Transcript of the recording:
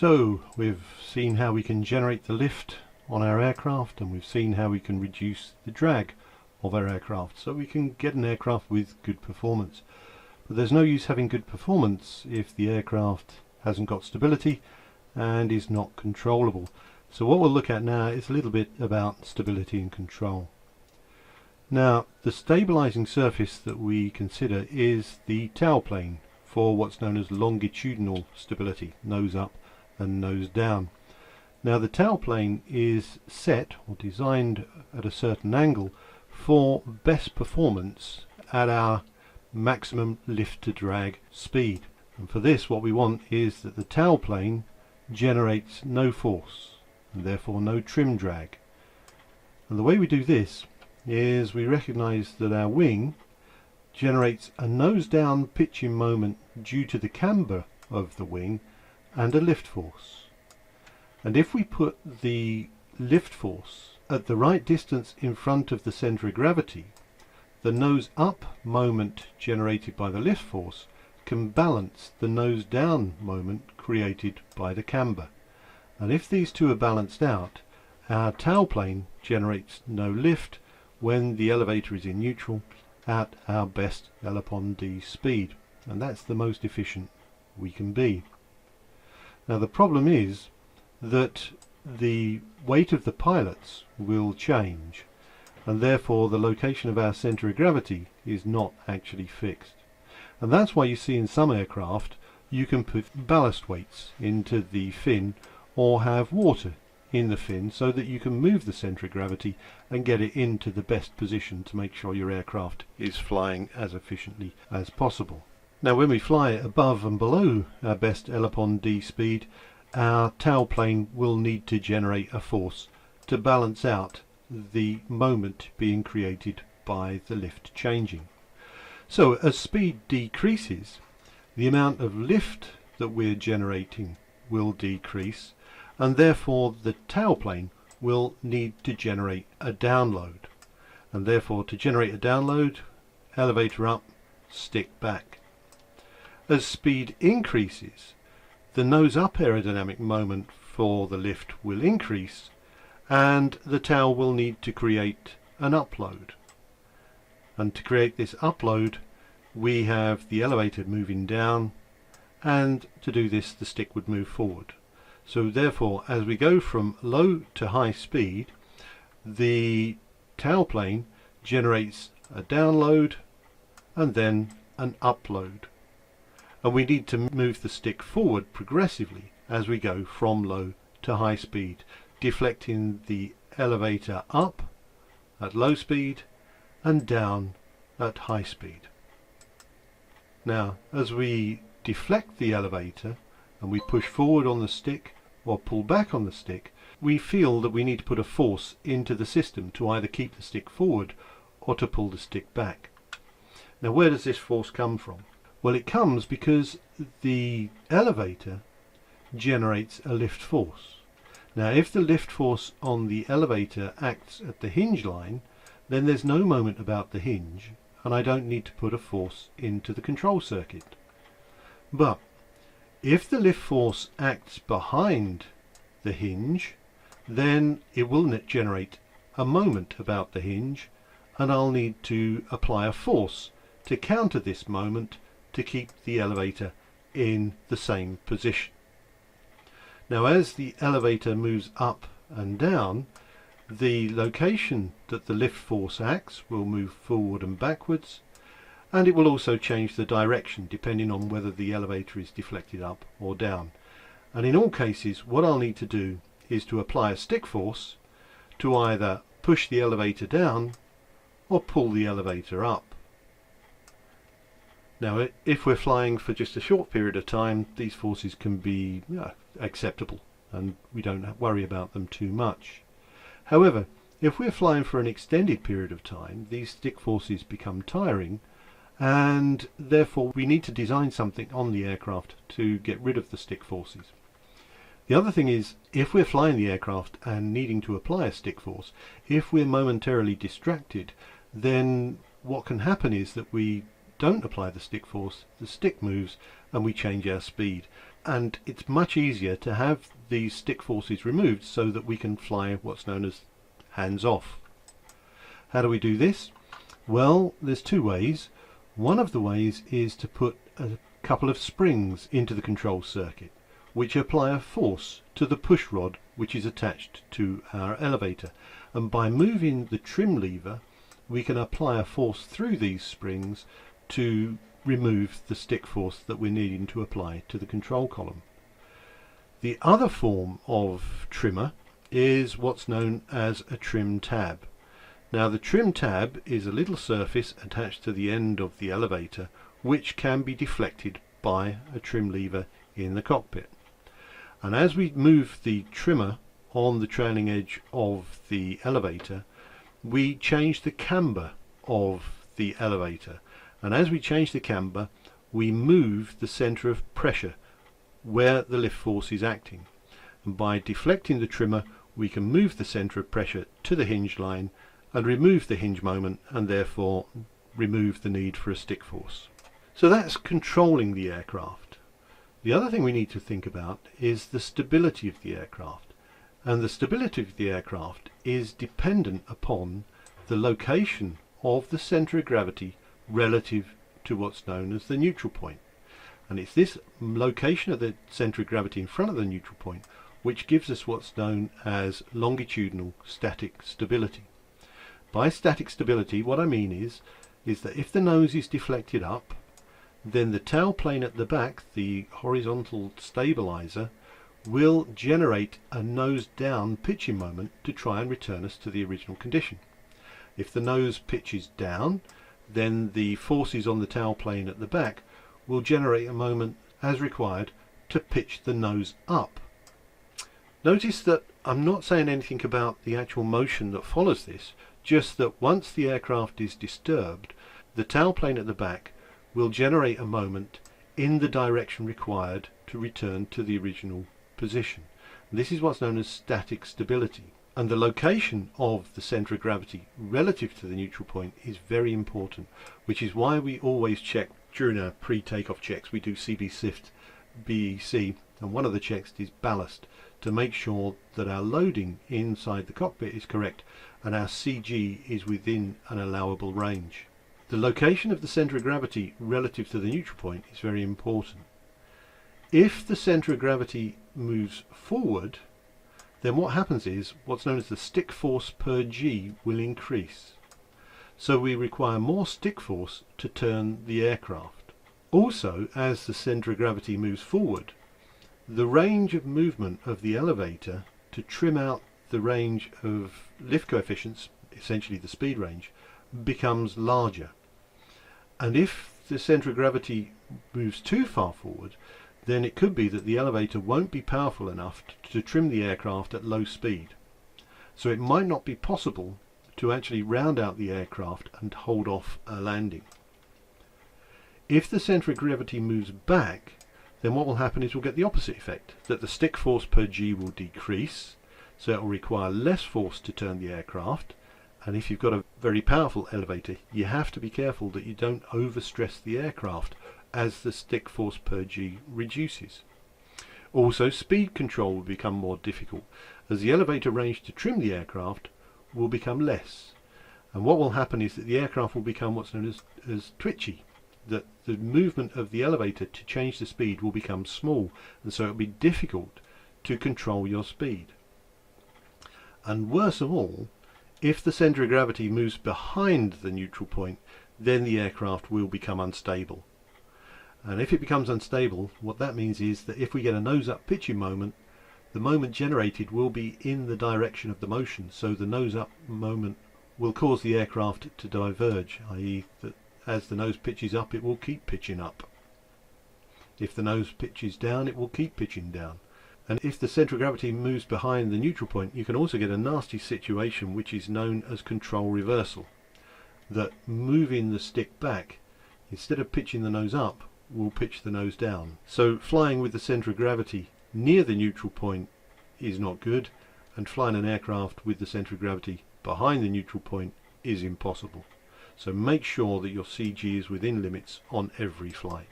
So we've seen how we can generate the lift on our aircraft, and we've seen how we can reduce the drag of our aircraft so we can get an aircraft with good performance. But there's no use having good performance if the aircraft hasn't got stability and is not controllable. So what we'll look at now is a little bit about stability and control. Now, the stabilizing surface that we consider is the tailplane for what's known as longitudinal stability, nose up and nose down. Now, the tailplane is set or designed at a certain angle for best performance at our maximum lift to drag speed. And for this, what we want is that the tailplane generates no force and therefore no trim drag. And the way we do this is we recognize that our wing generates a nose down pitching moment due to the camber of the wing and a lift force. And if we put the lift force at the right distance in front of the center of gravity, the nose up moment generated by the lift force can balance the nose down moment created by the camber. And if these two are balanced out, our tailplane generates no lift when the elevator is in neutral at our best L upon D speed. And that's the most efficient we can be. Now, the problem is that the weight of the pilots will change, and therefore the location of our center of gravity is not actually fixed. And that's why you see in some aircraft you can put ballast weights into the fin or have water in the fin so that you can move the center of gravity and get it into the best position to make sure your aircraft is flying as efficiently as possible. Now, when we fly above and below our best L upon D speed, our tailplane will need to generate a force to balance out the moment being created by the lift changing. So as speed decreases, the amount of lift that we're generating will decrease, and therefore the tailplane will need to generate a download. And therefore, to generate a download, elevator up, stick back. As speed increases, the nose up aerodynamic moment for the lift will increase, and the tail will need to create an upload. And to create this upload, we have the elevator moving down, and to do this the stick would move forward. So therefore, as we go from low to high speed, the tailplane generates a download and then an upload. And we need to move the stick forward progressively as we go from low to high speed, deflecting the elevator up at low speed and down at high speed. Now, as we deflect the elevator and we push forward on the stick or pull back on the stick, we feel that we need to put a force into the system to either keep the stick forward or to pull the stick back. Now, where does this force come from? Well, it comes because the elevator generates a lift force. Now, if the lift force on the elevator acts at the hinge line, then there's no moment about the hinge, and I don't need to put a force into the control circuit. But if the lift force acts behind the hinge, then it will generate a moment about the hinge, and I'll need to apply a force to counter this moment to keep the elevator in the same position. Now, as the elevator moves up and down, the location that the lift force acts will move forward and backwards, and it will also change the direction depending on whether the elevator is deflected up or down. And in all cases, what I'll need to do is to apply a stick force to either push the elevator down or pull the elevator up. Now, if we're flying for just a short period of time, these forces can be acceptable and we don't worry about them too much. However, if we're flying for an extended period of time, these stick forces become tiring, and therefore we need to design something on the aircraft to get rid of the stick forces. The other thing is, if we're flying the aircraft and needing to apply a stick force, if we're momentarily distracted, then what can happen is that we don't apply the stick force, the stick moves, and we change our speed. and it's much easier to have these stick forces removed so that we can fly what's known as hands off. How do we do this? Well, there's two ways. One of the ways is to put a couple of springs into the control circuit which apply a force to the push rod which is attached to our elevator, and by moving the trim lever we can apply a force through these springs to remove the stick force that we're needing to apply to the control column. The other form of trimmer is what's known as a trim tab. Now the trim tab is a little surface attached to the end of the elevator which can be deflected by a trim lever in the cockpit. And as we move the trimmer on the trailing edge of the elevator, we change the camber of the elevator. And as we change the camber, we move the center of pressure where the lift force is acting. And by deflecting the trimmer, we can move the center of pressure to the hinge line and remove the hinge moment, and therefore remove the need for a stick force. So that's controlling the aircraft. The other thing we need to think about is the stability of the aircraft. And the stability of the aircraft is dependent upon the location of the center of gravity relative to what's known as the neutral point. And it's this location of the center of gravity in front of the neutral point which gives us what's known as longitudinal static stability. By static stability, what I mean is that if the nose is deflected up, then the tail plane at the back, the horizontal stabilizer, will generate a nose down pitching moment to try and return us to the original condition. If the nose pitches down, then the forces on the tail plane at the back will generate a moment as required to pitch the nose up. Notice that I'm not saying anything about the actual motion that follows this, just that once the aircraft is disturbed, the tail plane at the back will generate a moment in the direction required to return to the original position. This is what's known as static stability, and the location of the center of gravity relative to the neutral point is very important, which is why we always check during our pre-takeoff checks. We do CB SIFT, BEC, and one of the checks is ballast, to make sure that our loading inside the cockpit is correct and our CG is within an allowable range. The location of the center of gravity relative to the neutral point is very important. If the center of gravity moves forward, then what happens is what's known as the stick force per G will increase. So we require more stick force to turn the aircraft. Also, as the center of gravity moves forward, the range of movement of the elevator to trim out the range of lift coefficients, essentially the speed range, becomes larger. And if the center of gravity moves too far forward, then it could be that the elevator won't be powerful enough to trim the aircraft at low speed. So it might not be possible to actually round out the aircraft and hold off a landing. If the center of gravity moves back, then what will happen is we'll get the opposite effect, that the stick force per G will decrease, so it will require less force to turn the aircraft. And if you've got a very powerful elevator, you have to be careful that you don't overstress the aircraft as the stick force per G reduces. Also, speed control will become more difficult as the elevator range to trim the aircraft will become less. And what will happen is that the aircraft will become what's known as twitchy, that the movement of the elevator to change the speed will become small, and so it will be difficult to control your speed. And worse of all, if the center of gravity moves behind the neutral point, then the aircraft will become unstable. And if it becomes unstable, what that means is that if we get a nose-up pitching moment, the moment generated will be in the direction of the motion, so the nose-up moment will cause the aircraft to diverge, i.e. that as the nose pitches up, it will keep pitching up. If the nose pitches down, it will keep pitching down. And if the center of gravity moves behind the neutral point, you can also get a nasty situation which is known as control reversal, that moving the stick back, instead of pitching the nose up, will pitch the nose down. So flying with the center of gravity near the neutral point is not good, and flying an aircraft with the center of gravity behind the neutral point is impossible. So make sure that your CG is within limits on every flight.